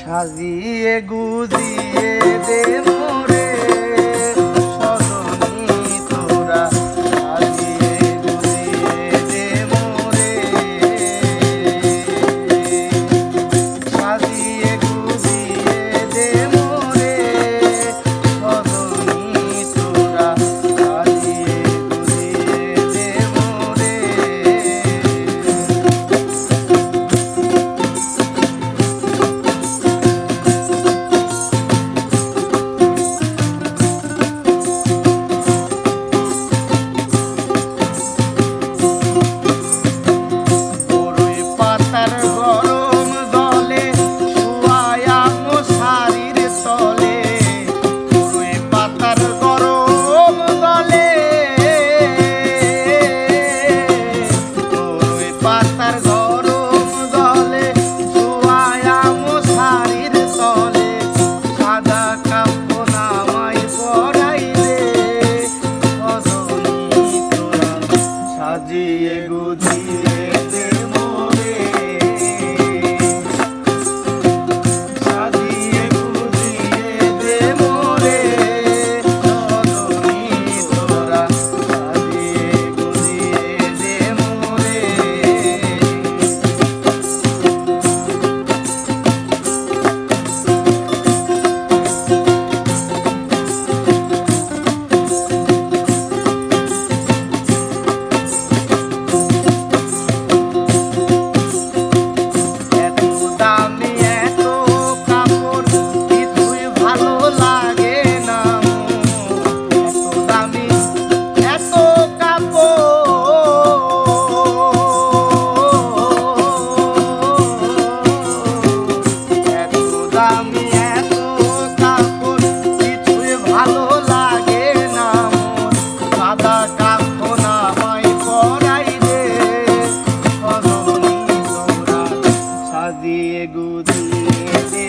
সাজিয়ে গুজিয়ে দে মোরে সজনী তোরা, সাজিয়ে গুজিয়ে দে মোরে, সাজিয়ে গুজিয়ে দে মোরে সজনী তোরা, সাজিয়ে গুজিয়ে দে মোরে। সাজিয়ে গুজিয়ে দে মোরে, সাজিয়ে গুজিয়ে দে মোরে সজনী তোরা, সাজিয়ে গুজিয়ে দে মোরে। সাজিয়ে গুজিয়ে